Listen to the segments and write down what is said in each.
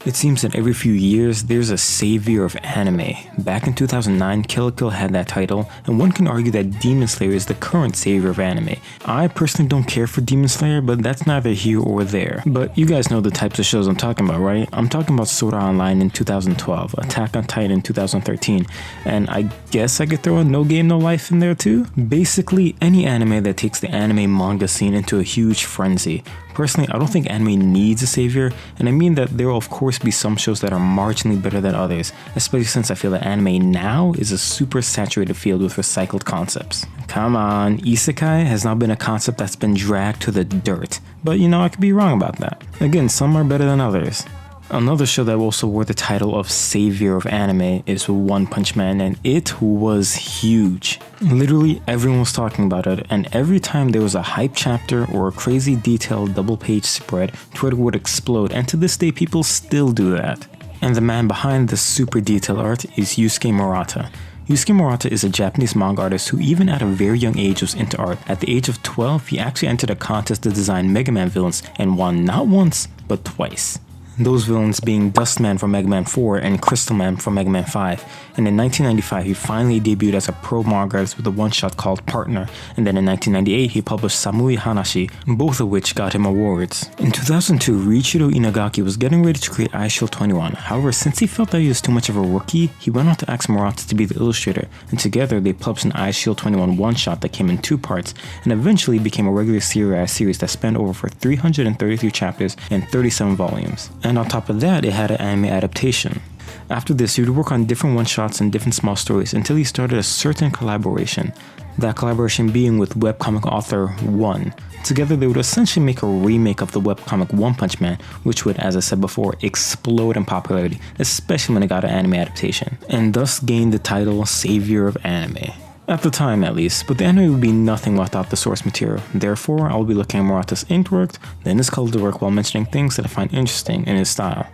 It seems that every few years, there's a savior of anime. Back in 2009, Kill la Kill had that title, and one can argue that Demon Slayer is the current savior of anime. I personally don't care for Demon Slayer, but that's neither here or there. But you guys know the types of shows I'm talking about, right? I'm talking about Sword Art Online in 2012, Attack on Titan in 2013, and I guess I could throw a No Game No Life in there too? Basically, any anime that takes the anime manga scene into a huge frenzy. Personally, I don't think anime needs a savior, and I mean that there will of course be some shows that are marginally better than others, especially since I feel that anime now is a super saturated field with recycled concepts. Come on, isekai has now been a concept that's been dragged to the dirt, but you know, I could be wrong about that. Again, some are better than others. Another show that also wore the title of savior of anime is One Punch Man, and it was huge. Literally everyone was talking about it, and every time there was a hype chapter or a crazy detailed double page spread, Twitter would explode, and to this day people still do that. And the man behind the super detailed art is Yusuke Murata. Yusuke Murata is a Japanese manga artist who even at a very young age was into art. At the age of 12, he actually entered a contest to design Mega Man villains and won not once, but twice. Those villains being Dustman from Mega Man 4 and Crystal Man from Mega Man 5, and in 1995 he finally debuted as a pro manga artist with a one-shot called Partner, and then in 1998 he published Samui Hanashi, both of which got him awards. In 2002, Riichiro Inagaki was getting ready to create Ice Shield 21, however since he felt that he was too much of a rookie, he went on to ask Murata to be the illustrator, and together they published an Ice Shield 21 one-shot that came in 2 parts, and eventually became a regular serialized series that spanned over for 333 chapters and 37 volumes. And on top of that, it had an anime adaptation. After this, he would work on different one-shots and different small stories until he started a certain collaboration. That collaboration being with webcomic author One. Together they would essentially make a remake of the webcomic One Punch Man, which would, as I said before, explode in popularity, especially when it got an anime adaptation, and thus gained the title Savior of Anime. At the time at least, but the anime would be nothing without the source material. Therefore, I will be looking at Murata's inked work, then his colored work while mentioning things that I find interesting in his style.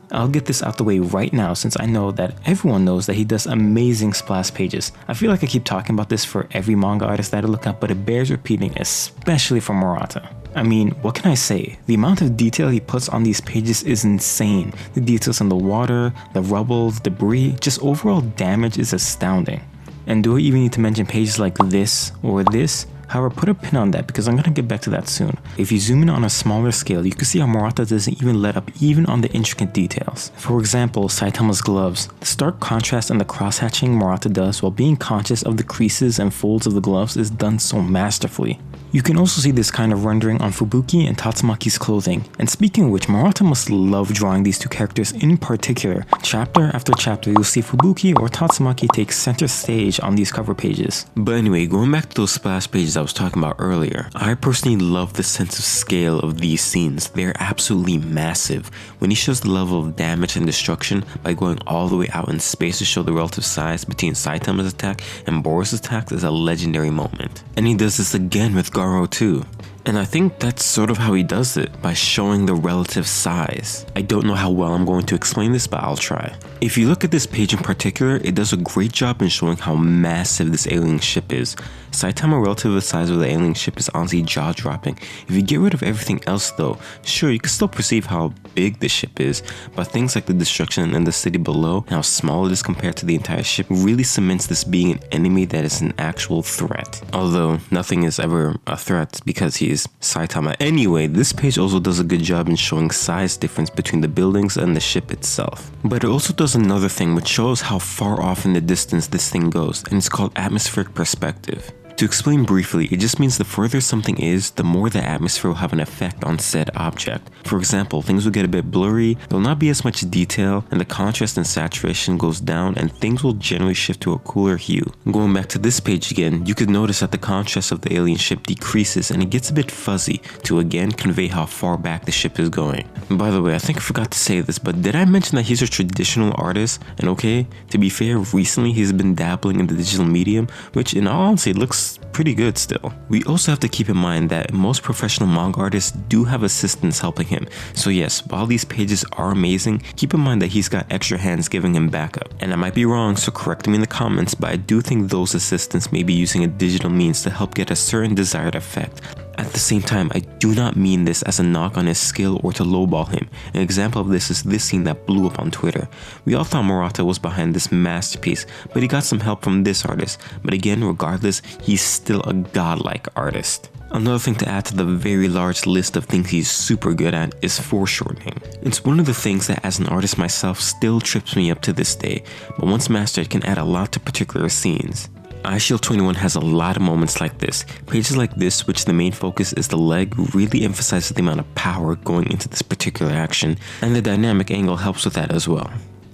I'll get this out the way right now since I know that everyone knows that he does amazing splash pages. I feel like I keep talking about this for every manga artist that I look up, but it bears repeating, especially for Murata. I mean, what can I say? The amount of detail he puts on these pages is insane. The details in the water, the rubble, the debris, just overall damage is astounding. And do I even need to mention pages like this or this? However, put a pin on that because I'm going to get back to that soon. If you zoom in on a smaller scale, you can see how Murata doesn't even let up even on the intricate details. For example, Saitama's gloves. The stark contrast and the cross-hatching Murata does while being conscious of the creases and folds of the gloves is done so masterfully. You can also see this kind of rendering on Fubuki and Tatsumaki's clothing. And speaking of which, Murata must love drawing these two characters in particular. Chapter after chapter, you'll see Fubuki or Tatsumaki take center stage on these cover pages. But anyway, going back to those splash pages I was talking about earlier, I personally love the sense of scale of these scenes. They're absolutely massive. When he shows the level of damage and destruction by going all the way out in space to show the relative size between Saitama's attack and Boris' attack is a legendary moment. And he does this again with Garo too. And I think that's sort of how he does it, by showing the relative size. I don't know how well I'm going to explain this, but I'll try. If you look at this page in particular, it does a great job in showing how massive this alien ship is. Saitama relative to the size of the alien ship is honestly jaw-dropping. If you get rid of everything else though, sure you can still perceive how big the ship is, but things like the destruction in the city below and how small it is compared to the entire ship really cements this being an enemy that is an actual threat. Although nothing is ever a threat because he is Saitama. Anyway, this page also does a good job in showing size difference between the buildings and the ship itself. But it also does another thing which shows how far off in the distance this thing goes, and it's called atmospheric perspective. To explain briefly, it just means the further something is, the more the atmosphere will have an effect on said object. For example, things will get a bit blurry, there will not be as much detail, and the contrast and saturation goes down and things will generally shift to a cooler hue. Going back to this page again, you could notice that the contrast of the alien ship decreases and it gets a bit fuzzy to again convey how far back the ship is going. And by the way, I think I forgot to say this, but did I mention that he's a traditional artist? And okay, to be fair, recently he's been dabbling in the digital medium, which in all honesty looks pretty good still. We also have to keep in mind that most professional manga artists do have assistants helping him. So yes, while these pages are amazing, keep in mind that he's got extra hands giving him backup. And I might be wrong, so correct me in the comments, but I do think those assistants may be using a digital means to help get a certain desired effect. At the same time, I do not mean this as a knock on his skill or to lowball him. An example of this is this scene that blew up on Twitter. We all thought Murata was behind this masterpiece, but he got some help from this artist. But again, regardless, he's still a godlike artist. Another thing to add to the very large list of things he's super good at is foreshortening. It's one of the things that as an artist myself still trips me up to this day, but once mastered can add a lot to particular scenes. iShield21 has a lot of moments like this. Pages like this, which the main focus is the leg, really emphasizes the amount of power going into this particular action, and the dynamic angle helps with that as well.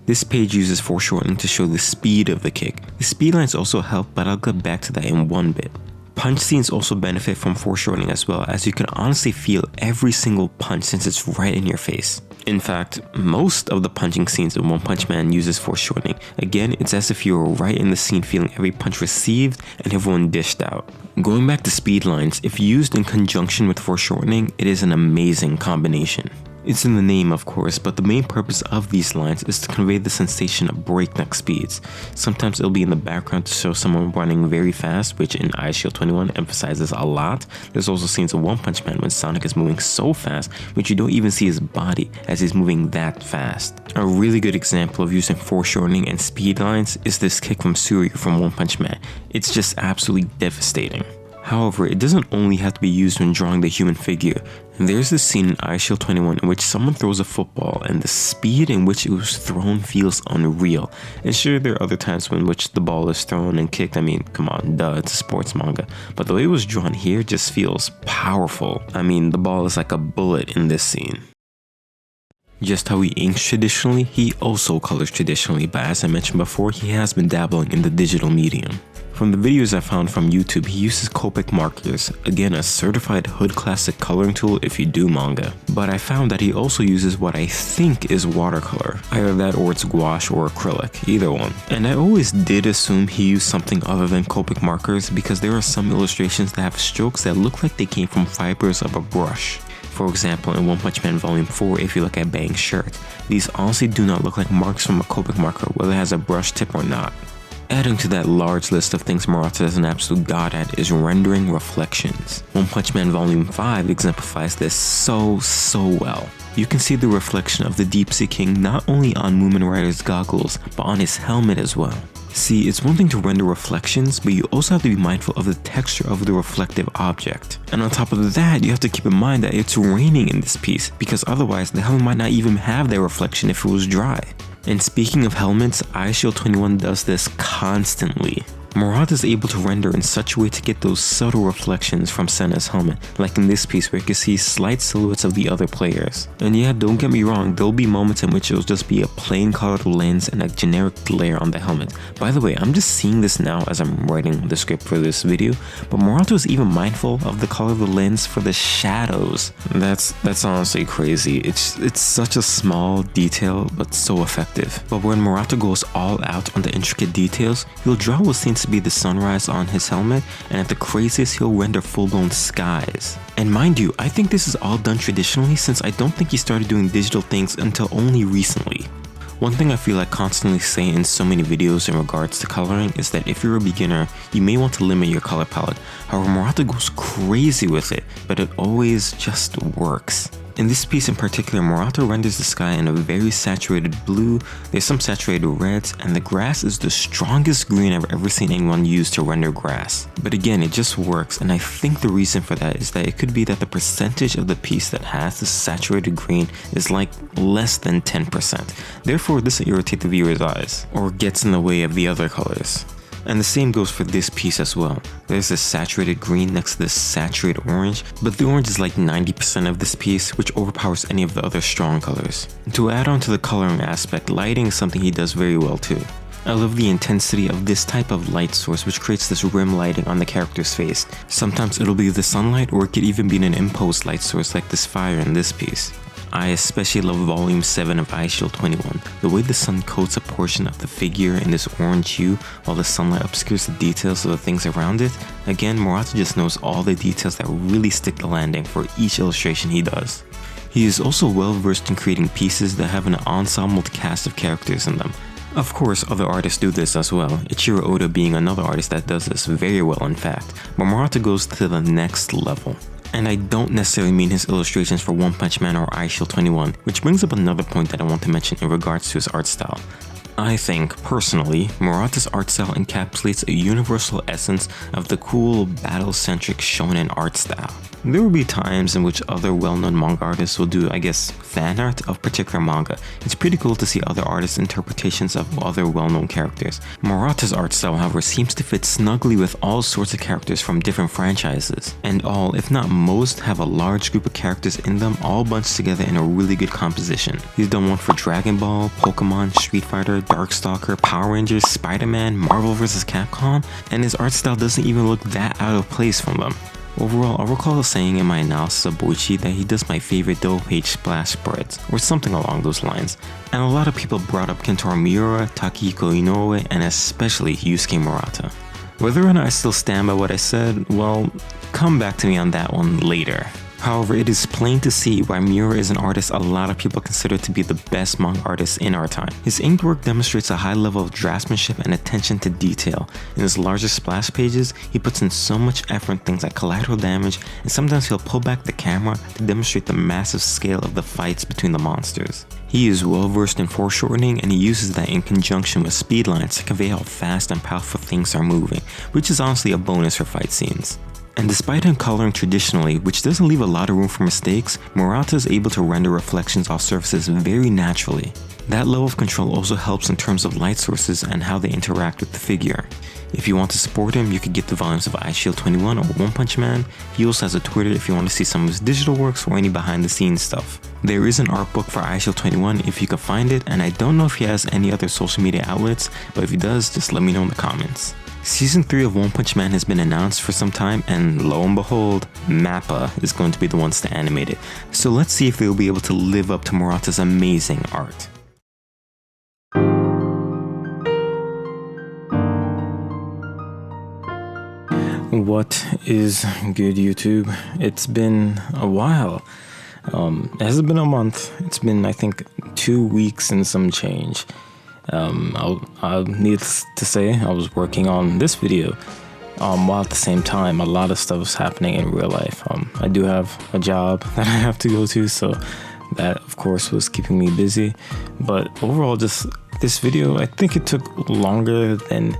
This page uses foreshortening to show the speed of the kick. The speed lines also help, but I'll get back to that in one bit. Punch scenes also benefit from foreshortening as well, as you can honestly feel every single punch since it's right in your face. In fact, most of the punching scenes in One Punch Man uses foreshortening. Again, it's as if you were right in the scene feeling every punch received and everyone dished out. Going back to speed lines, if used in conjunction with foreshortening, it is an amazing combination. It's in the name, of course, but the main purpose of these lines is to convey the sensation of breakneck speeds. Sometimes it'll be in the background to show someone running very fast, which in iShield21 emphasizes a lot. There's also scenes in One Punch Man when Sonic is moving so fast, which you don't even see his body as he's moving that fast. A really good example of using foreshortening and speed lines is this kick from Suryu from One Punch Man. It's just absolutely devastating. However, it doesn't only have to be used when drawing the human figure. There's this scene in iShield21 in which someone throws a football and the speed in which it was thrown feels unreal. And sure, there are other times in which the ball is thrown and kicked. I mean, come on, duh, it's a sports manga. But the way it was drawn here just feels powerful. I mean, the ball is like a bullet in this scene. Just how he inks traditionally, he also colors traditionally, but as I mentioned before, he has been dabbling in the digital medium. From the videos I found from YouTube, he uses Copic markers, again a certified hood classic coloring tool if you do manga. But I found that he also uses what I think is watercolor, either that or it's gouache or acrylic, either one. And I always did assume he used something other than Copic markers because there are some illustrations that have strokes that look like they came from fibers of a brush. For example, in One Punch Man Volume 4, if you look at Bang's shirt, these honestly do not look like marks from a Copic marker, whether it has a brush tip or not. Adding to that large list of things Murata is an absolute god at is rendering reflections. One Punch Man Volume 5 exemplifies this so well. You can see the reflection of the Deep Sea King not only on Moomin Rider's goggles, but on his helmet as well. See, it's one thing to render reflections, but you also have to be mindful of the texture of the reflective object. And on top of that, you have to keep in mind that it's raining in this piece, because otherwise the helmet might not even have that reflection if it was dry. And speaking of helmets, iShield21 does this constantly. Murata is able to render in such a way to get those subtle reflections from Senna's helmet, like in this piece where you can see slight silhouettes of the other players. And yeah, don't get me wrong, there'll be moments in which it'll just be a plain colored lens and a generic glare on the helmet. By the way, I'm just seeing this now as I'm writing the script for this video, but Murata is even mindful of the color of the lens for the shadows. That's honestly crazy. It's such a small detail, but so effective. But when Murata goes all out on the intricate details, he'll draw what seems to be the sunrise on his helmet, and at the craziest he'll render full-blown skies. And mind you, I think this is all done traditionally since I don't think he started doing digital things until only recently. One thing I feel I constantly say in so many videos in regards to coloring is that if you're a beginner, you may want to limit your color palette. However, Murata goes crazy with it, but it always just works. In this piece in particular, Murata renders the sky in a very saturated blue, there's some saturated reds, and the grass is the strongest green I've ever seen anyone use to render grass. But again, it just works, and I think the reason for that is that it could be that the percentage of the piece that has this saturated green is like less than 10%. Therefore, this doesn't irritate the viewer's eyes, or gets in the way of the other colors. And the same goes for this piece as well. There's this saturated green next to this saturated orange, but the orange is like 90% of this piece, which overpowers any of the other strong colors. To add on to the coloring aspect, lighting is something he does very well too. I love the intensity of this type of light source, which creates this rim lighting on the character's face. Sometimes it'll be the sunlight, or it could even be an imposed light source like this fire in this piece. I especially love Volume 7 of iShield21. The way the sun coats a portion of the figure in this orange hue while the sunlight obscures the details of the things around it. Again, Murata just knows all the details that really stick the landing for each illustration he does. He is also well versed in creating pieces that have an ensemble cast of characters in them. Of course, other artists do this as well, Ichiro Oda being another artist that does this very well in fact, but Murata goes to the next level. And I don't necessarily mean his illustrations for One Punch Man or iShield 21, which brings up another point that I want to mention in regards to his art style. I think, personally, Murata's art style encapsulates a universal essence of the cool, battle-centric shonen art style. There will be times in which other well-known manga artists will do, I guess, fan art of particular manga. It's pretty cool to see other artists' interpretations of other well-known characters. Murata's art style, however, seems to fit snugly with all sorts of characters from different franchises. And all, if not most, have a large group of characters in them all bunched together in a really good composition. He's done one for Dragon Ball, Pokemon, Street Fighter, Darkstalker, Power Rangers, Spider-Man, Marvel vs. Capcom, and his art style doesn't even look that out of place from them. Overall, I recall saying in my analysis of Boichi that he does my favorite double-page splash spreads, or something along those lines, and a lot of people brought up Kentaro Miura, Takehiko Inoue, and especially Yusuke Murata. Whether or not I still stand by what I said, well, come back to me on that one later. However, it is plain to see why Miura is an artist a lot of people consider to be the best manga artist in our time. His inked work demonstrates a high level of draftsmanship and attention to detail. In his larger splash pages, he puts in so much effort in things like collateral damage, and sometimes he'll pull back the camera to demonstrate the massive scale of the fights between the monsters. He is well versed in foreshortening, and he uses that in conjunction with speed lines to convey how fast and powerful things are moving, which is honestly a bonus for fight scenes. And despite him coloring traditionally, which doesn't leave a lot of room for mistakes, Murata is able to render reflections off surfaces very naturally. That level of control also helps in terms of light sources and how they interact with the figure. If you want to support him, you could get the volumes of iShield 21 or One Punch Man. He also has a Twitter if you want to see some of his digital works or any behind the scenes stuff. There is an art book for iShield 21 if you can find it, and I don't know if he has any other social media outlets, but if he does, just let me know in the comments. Season 3 of One Punch Man has been announced for some time, and lo and behold, MAPPA is going to be the ones to animate it. So let's see if they'll be able to live up to Murata's amazing art. What is good, YouTube? It's been a while. It hasn't been a month. It's been, I think, 2 weeks and some change. Needless to say, I was working on this video while at the same time a lot of stuff was happening in real life. I do have a job that I have to go to, so that of course was keeping me busy. But overall, just this video, I think it took longer than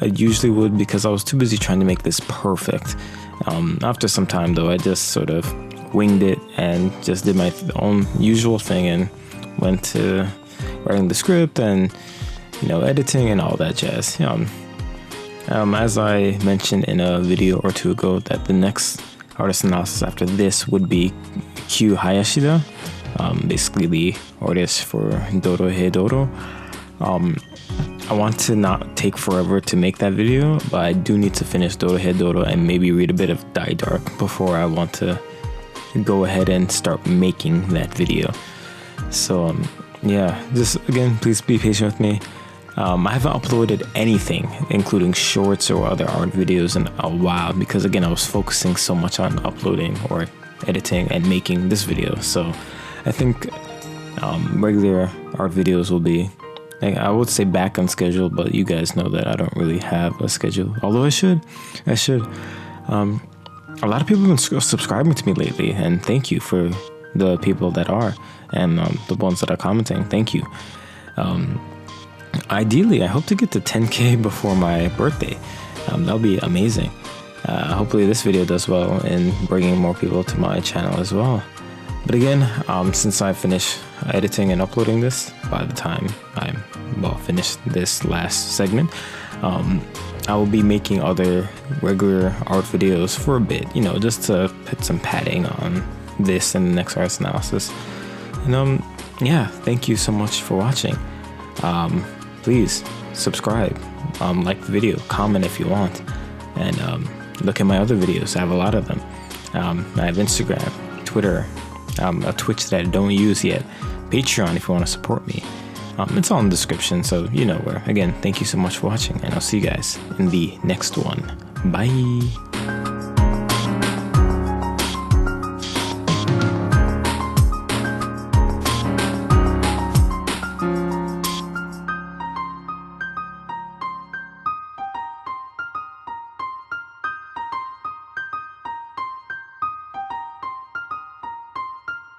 I usually would because I was too busy trying to make this perfect. After some time though, I just sort of winged it and just did my own usual thing and went to writing the script and, you know, editing and all that jazz. As I mentioned in a video or two ago, that the next artist analysis after this would be Q Hayashida, basically the artist for Dorohei Doro. I want to not take forever to make that video, but I do need to finish Dorohei Doro and maybe read a bit of Dai Dark before I want to go ahead and start making that video. So yeah, just again, please be patient with me. I haven't uploaded anything, including shorts or other art videos, in a while because again, I was focusing so much on uploading or editing and making this video. So I think regular art videos will be, I would say, back on schedule, but you guys know that I don't really have a schedule. Although I should. A lot of people have been subscribing to me lately, and thank you for the people that are, and the ones that are commenting. Thank you. Ideally, I hope to get to 10K before my birthday. That'll be amazing. Hopefully this video does well in bringing more people to my channel as well. But again, since I finish editing and uploading this, by the time I finish this last segment, I will be making other regular art videos for a bit, you know, just to put some padding on this and the next artist analysis. And yeah, thank you so much for watching. Please subscribe, like the video, comment if you want, and look at my other videos. I have a lot of them. I have Instagram, Twitter, a Twitch that I don't use yet, Patreon if you want to support me. It's all in the description, so you know where. Again, thank you so much for watching, and I'll see you guys in the next one. Bye.